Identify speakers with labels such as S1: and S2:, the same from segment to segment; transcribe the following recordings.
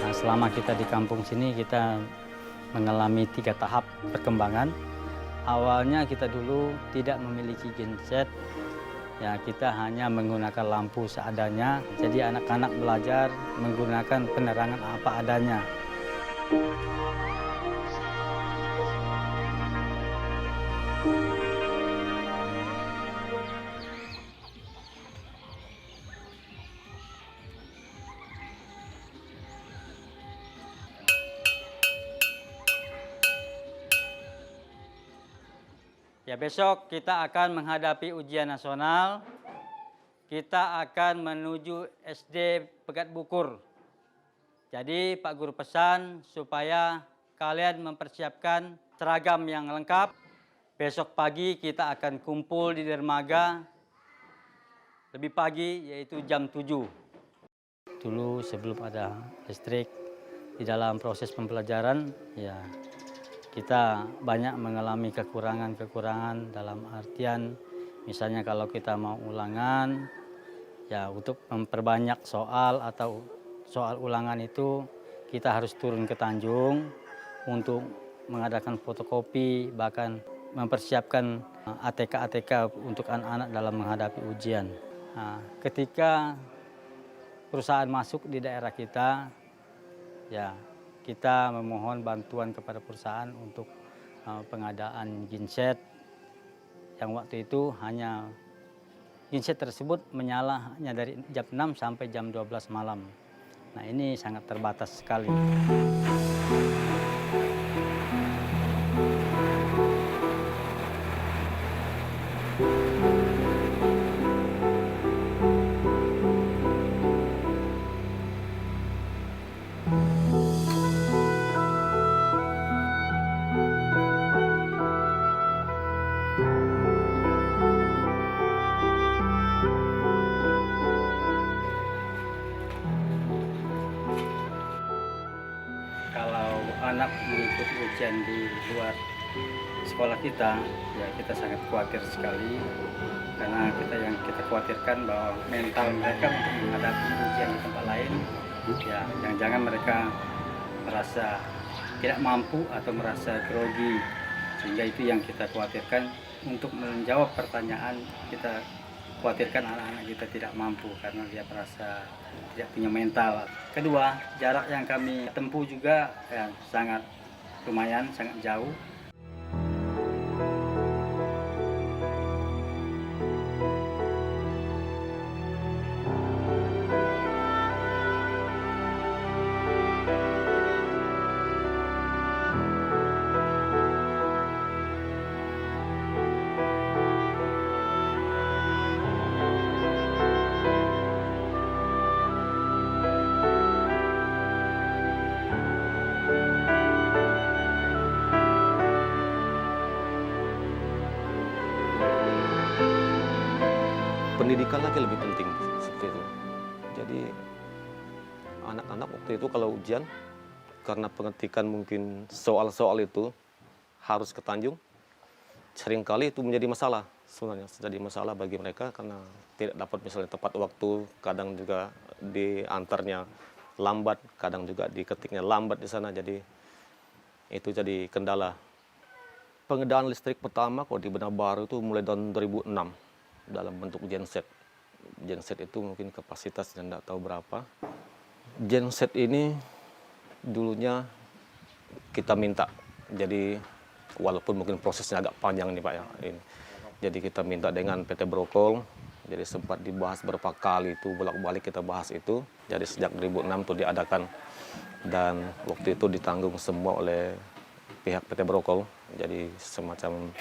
S1: Nah, selama kita di kampung sini kita mengalami 3 tahap perkembangan. Awalnya kita dulu tidak memiliki genset, ya kita hanya menggunakan lampu seadanya. Jadi anak-anak belajar menggunakan penerangan apa adanya. Ya, besok kita akan menghadapi ujian nasional. Kita akan menuju SD Pegat Bukur. Jadi Pak Guru pesan supaya kalian mempersiapkan seragam yang lengkap. Besok pagi kita akan kumpul di dermaga lebih pagi, yaitu jam 7. Dulu sebelum ada listrik, di dalam proses pembelajaran, ya kita banyak mengalami kekurangan-kekurangan dalam artian misalnya kalau kita mau ulangan, ya untuk memperbanyak soal atau soal ulangan itu kita harus turun ke Tanjung untuk mengadakan fotokopi, bahkan mempersiapkan ATK-ATK untuk anak-anak dalam menghadapi ujian. Nah, ketika perusahaan masuk di daerah kita, ya kita memohon bantuan kepada perusahaan untuk pengadaan genset yang waktu itu hanya genset tersebut menyala hanya dari jam 6 sampai jam 12 malam. Nah, ini sangat terbatas sekali. Kalau anak mengikuti ujian di luar sekolah kita, ya kita sangat khawatir sekali karena kita khawatirkan bahwa mental mereka untuk menghadapi ujian di tempat lain, ya jangan-jangan mereka merasa tidak mampu atau merasa grogi, sehingga itu yang kita khawatirkan. Untuk menjawab pertanyaan, kita khawatirkan anak-anak kita tidak mampu karena dia merasa tidak punya mental. Kedua, jarak yang kami tempuh juga ya, sangat lumayan, sangat jauh.
S2: Pendidikan lagi lebih penting seperti itu. Jadi anak-anak waktu itu kalau ujian, karena pengetikan mungkin soal-soal itu harus ke Tanjung, seringkali itu menjadi masalah sebenarnya, jadi masalah bagi mereka karena tidak dapat misalnya tepat waktu, kadang juga diantarnya lambat, kadang juga diketiknya lambat di sana, jadi itu jadi kendala. Pengadaan listrik pertama kalau di Benar Baru itu mulai tahun 2006 dalam bentuk genset. Genset itu mungkin kapasitasnya tidak tahu berapa. Genset ini dulunya kita minta, jadi walaupun mungkin prosesnya agak panjang nih Pak ya. Ini. Jadi kita minta dengan PT Brokol, jadi sempat dibahas berapa kali itu, bolak-balik kita bahas itu. Jadi sejak 2006 itu diadakan dan waktu itu ditanggung semua oleh pihak PT Brokol. Jadi semacam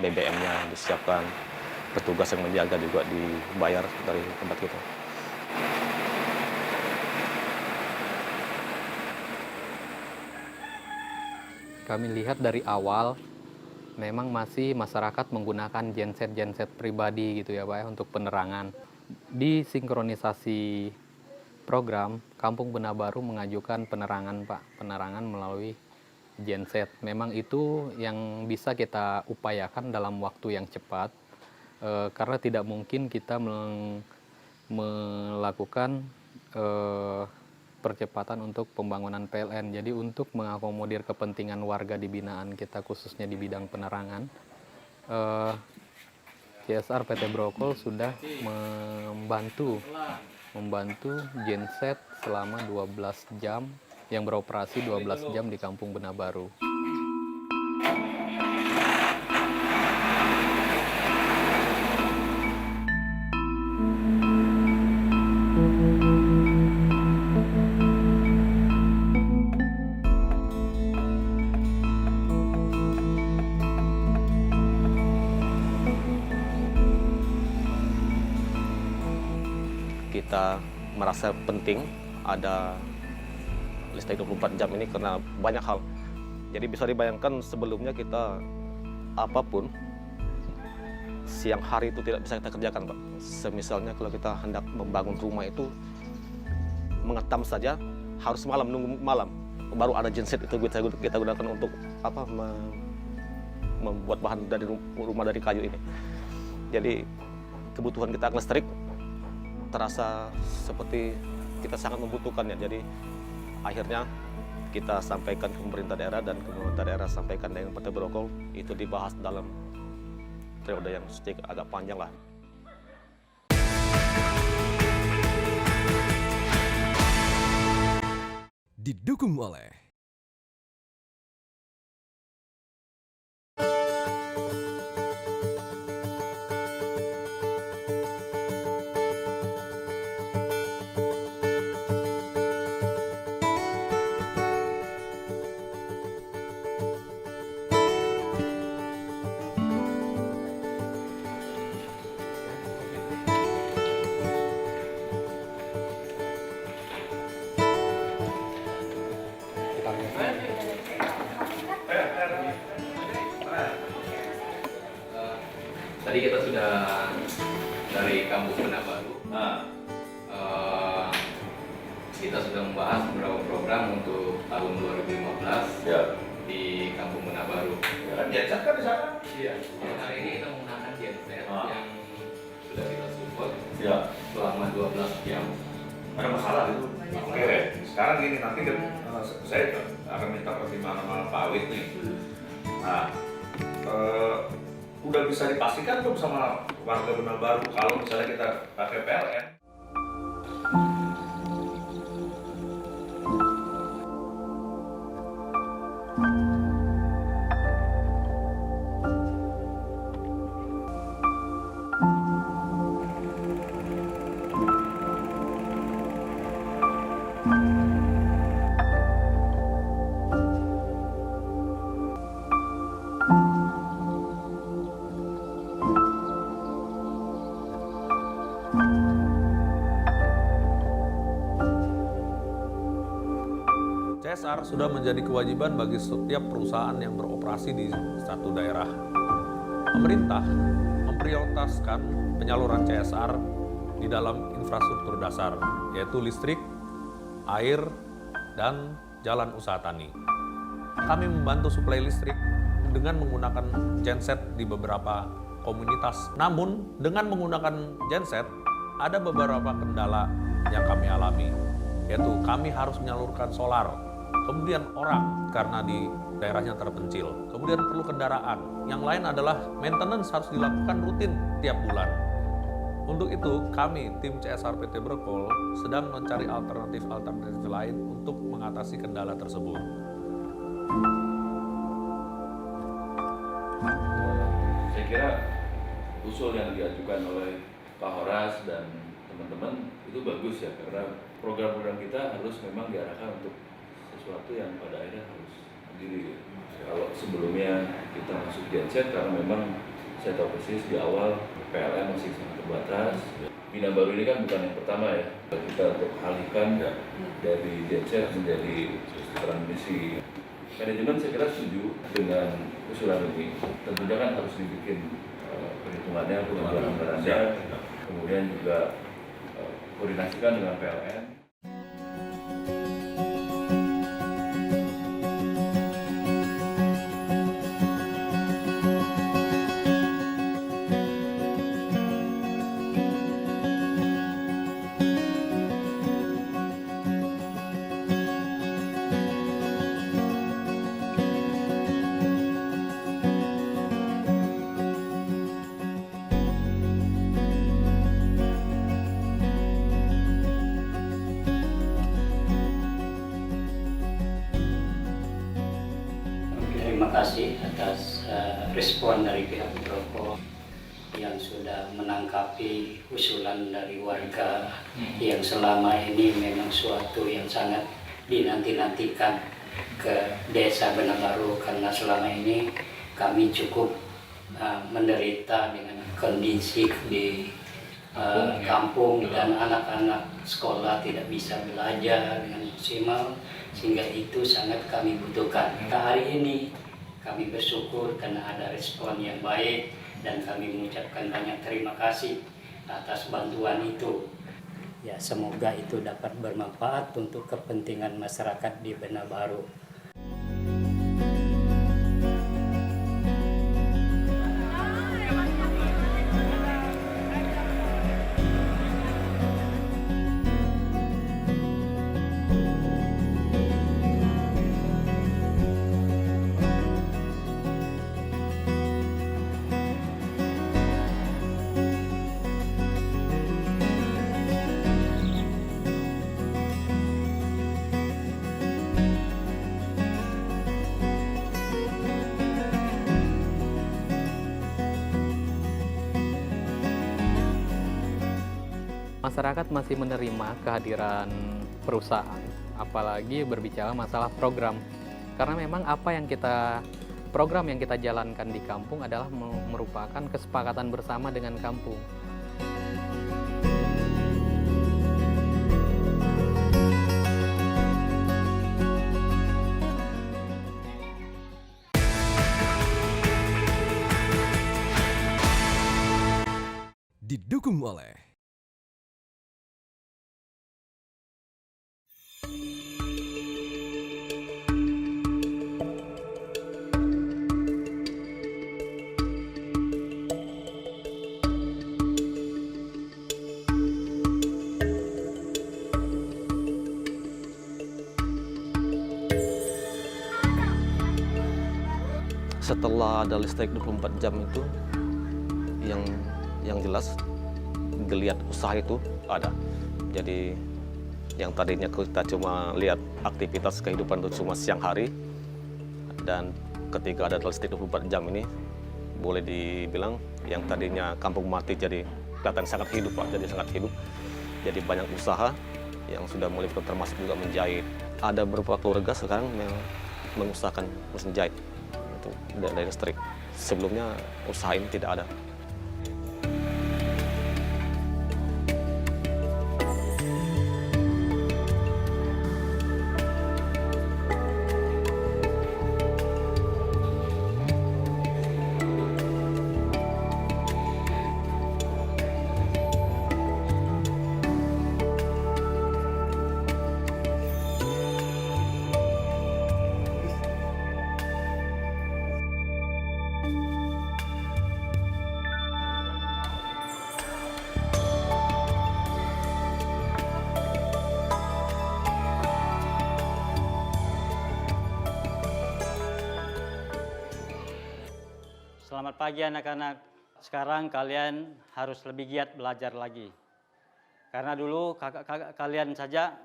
S2: BBM-nya disiapkan, petugas yang menjaga juga dibayar dari tempat kita.
S3: Kami lihat dari awal memang masih masyarakat menggunakan genset-genset pribadi gitu ya Pak ya untuk penerangan. Di sinkronisasi program, Kampung Benar Baru mengajukan penerangan Pak, penerangan melalui genset. Memang itu yang bisa kita upayakan dalam waktu yang cepat, karena tidak mungkin kita melakukan percepatan untuk pembangunan PLN. Jadi untuk mengakomodir kepentingan warga di binaan kita, khususnya di bidang penerangan, CSR PT Brokol sudah membantu genset selama 12 jam, yang beroperasi 12 jam di Kampung Benabaru.
S2: Kita merasa penting ada listrik 24 jam ini karena banyak hal. Jadi bisa dibayangkan sebelumnya kita apapun siang hari itu tidak bisa kita kerjakan, Pak. Semisalnya kalau kita hendak membangun rumah itu mengetam saja harus malam, nunggu malam baru ada genset itu kita gunakan untuk membuat bahan dari rumah dari kayu ini. Jadi kebutuhan kita akan listrik terasa seperti kita sangat membutuhkannya. Jadi akhirnya kita sampaikan ke pemerintah daerah dan pemerintah daerah sampaikan dengan PT Brokol, itu dibahas dalam periode yang agak panjang lah.
S4: Didukung oleh
S3: Tadi kita sudah dari Kampung Benabaru. Kita sudah membahas beberapa program untuk tahun 2015 di Kampung Benabaru.
S5: Genset kan di sana?
S3: Iya. Hari ini kita menggunakan genset yang sudah kita support selama 12 jam.
S5: Ada masalah itu? Oke, sekarang gini, nanti kan saya akan minta pertimbangan sama Pak Awit nih. Nah, udah bisa dipastikan belum sama warga Benabaru kalau misalnya kita pakai PLN?
S6: CSR sudah menjadi kewajiban bagi setiap perusahaan yang beroperasi di satu daerah. Pemerintah memprioritaskan penyaluran CSR di dalam infrastruktur dasar, yaitu listrik, air, dan jalan usaha tani. Kami membantu suplai listrik dengan menggunakan genset di beberapa komunitas. Namun, dengan menggunakan genset, ada beberapa kendala yang kami alami, yaitu kami harus menyalurkan solar. Kemudian orang karena di daerahnya terpencil. Kemudian perlu kendaraan. Yang lain adalah maintenance harus dilakukan rutin tiap bulan. Untuk itu kami tim CSR PT Brokol sedang mencari alternatif lain untuk mengatasi kendala tersebut.
S7: Saya kira usul yang diajukan oleh Pak Horas dan teman-teman itu bagus ya, karena program-program kita harus memang diarahkan untuk sesuatu yang pada akhirnya harus berdiri. Kalau sebelumnya kita masuk genset karena memang saya tahu persis di awal PLN masih sangat terbatas. Benabaru ini kan bukan yang pertama ya, kita untuk alihkan dari genset menjadi transmisi. Manajemen saya kira setuju dengan usulan ini. Tentunya kan harus dibikin perhitungannya, pengelolaan anggarannya, kemudian juga koordinasikan dengan PLN.
S8: kasih atas respon dari pihak Proko yang sudah menangkapi usulan dari warga yang selama ini memang suatu yang sangat dinanti-nantikan ke Desa Benar Baru, karena selama ini kami cukup menderita dengan kondisi di kampung dan anak-anak sekolah tidak bisa belajar dengan maksimal, sehingga itu sangat kami butuhkan. Hari ini kami bersyukur karena ada respon yang baik dan kami mengucapkan banyak terima kasih atas bantuan itu. Ya, semoga itu dapat bermanfaat untuk kepentingan masyarakat di Benar Baru.
S3: Masyarakat masih menerima kehadiran perusahaan, apalagi berbicara masalah program. Karena memang program yang kita jalankan di kampung adalah merupakan kesepakatan bersama dengan kampung.
S4: Didukung oleh
S2: setelah ada listrik 24 jam itu, yang jelas geliat usaha itu ada. Jadi yang tadinya kita cuma lihat aktivitas kehidupan itu cuma siang hari, dan ketika ada listrik 24 jam ini, boleh dibilang yang tadinya kampung mati jadi kelihatan sangat hidup, Pak. Jadi sangat hidup. Jadi banyak usaha yang sudah mulai, termasuk juga menjahit. Ada beberapa keluarga sekarang yang mengusahakan mesin jahit itu dari listrik. Sebelumnya usaha ini tidak ada.
S1: Selamat pagi anak-anak. Sekarang kalian harus lebih giat belajar lagi. Karena dulu kakak-kakak kalian saja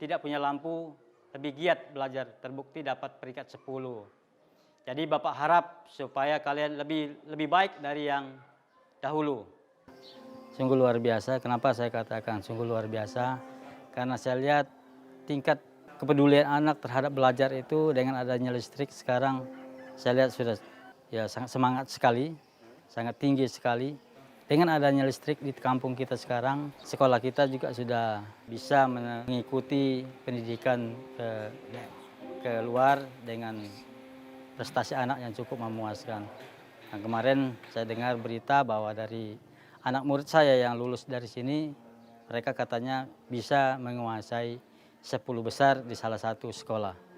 S1: tidak punya lampu, lebih giat belajar, terbukti dapat peringkat 10. Jadi Bapak harap supaya kalian lebih baik dari yang dahulu. Sungguh luar biasa. Kenapa saya katakan sungguh luar biasa? Karena saya lihat tingkat kepedulian anak terhadap belajar itu dengan adanya listrik sekarang saya lihat sudah sangat semangat sekali, sangat tinggi sekali. Dengan adanya listrik di kampung kita sekarang, sekolah kita juga sudah bisa mengikuti pendidikan ke luar dengan prestasi anak yang cukup memuaskan. Nah, kemarin saya dengar berita bahwa dari anak murid saya yang lulus dari sini, mereka katanya bisa menguasai 10 besar di salah satu sekolah.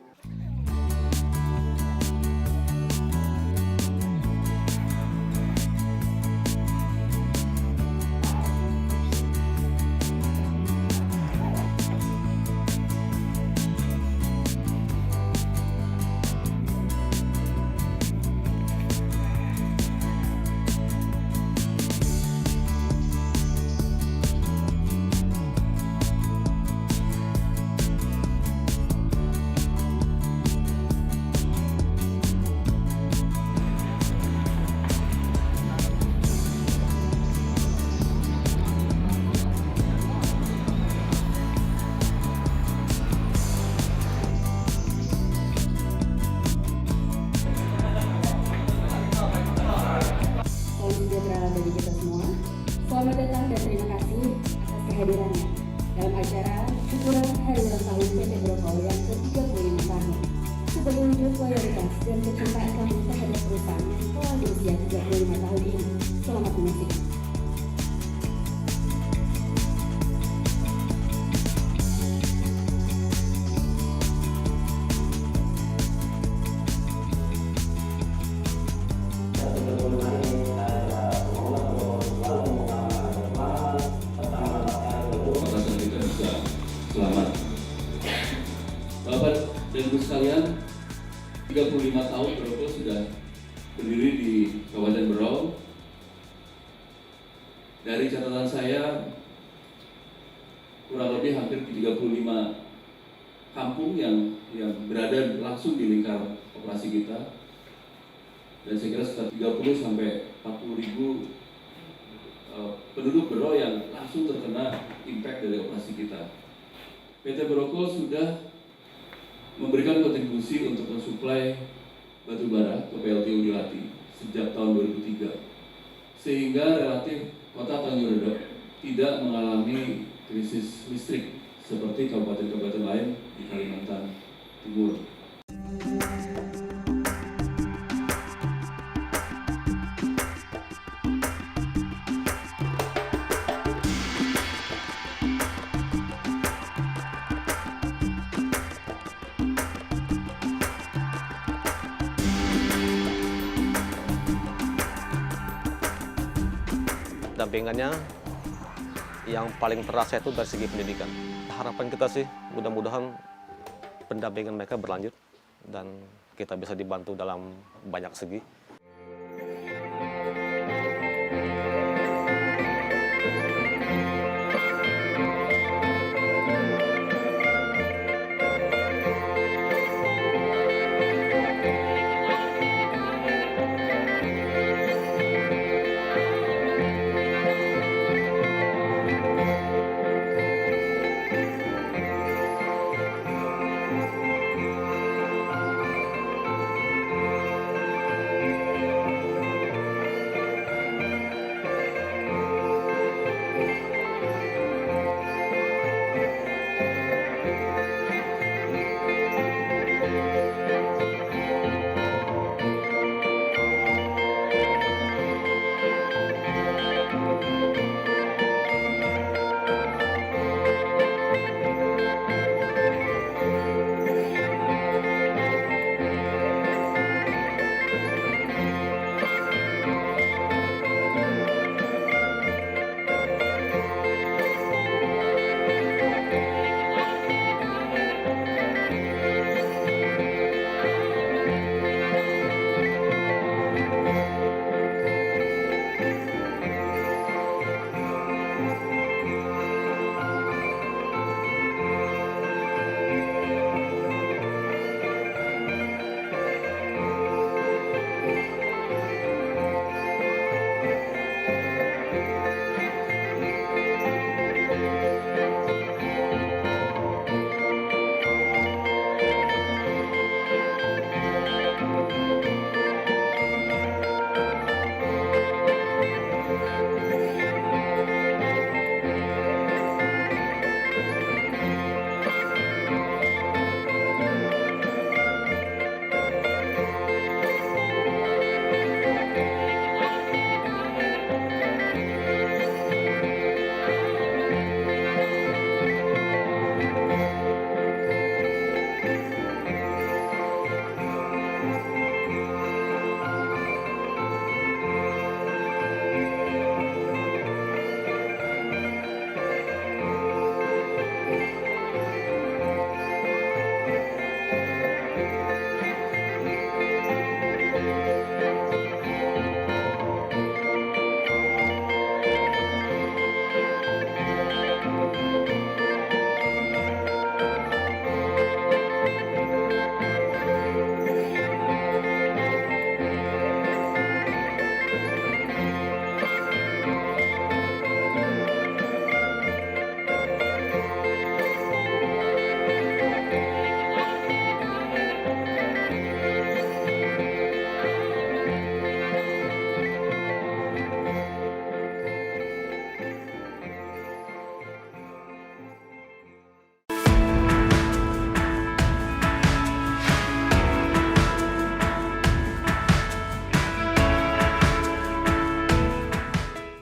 S9: dan terima kasih atas kehadirannya dalam acara syukuran Hari Ulang Tahun PT Brokol yang ke-35 tahun. Sebagai wujud loyalitas dan kecintaan kami terhadap perusahaan yang telah berusia 35 tahun ini. Selamat menyaksikan.
S7: Selamat. Bapak dan Ibu sekalian, 35 tahun Brokol sudah berdiri di Kabupaten Berau. Dari catatan saya, kurang lebih hampir 35 kampung yang berada langsung di lingkar operasi kita. Dan saya kira sekitar 30 sampai 40 ribu penduduk Berau yang langsung terkena impact dari operasi kita. PT Brokol sudah memberikan kontribusi untuk mensuplai batu bara ke PLTU Dilati sejak tahun 2003, sehingga relatif kota Tanjung Redop tidak mengalami krisis listrik seperti kabupaten-kabupaten lain di Kalimantan Timur.
S2: Dampingannya yang paling terasa itu dari segi pendidikan. Harapan kita sih mudah-mudahan pendampingan mereka berlanjut dan kita bisa dibantu dalam banyak segi.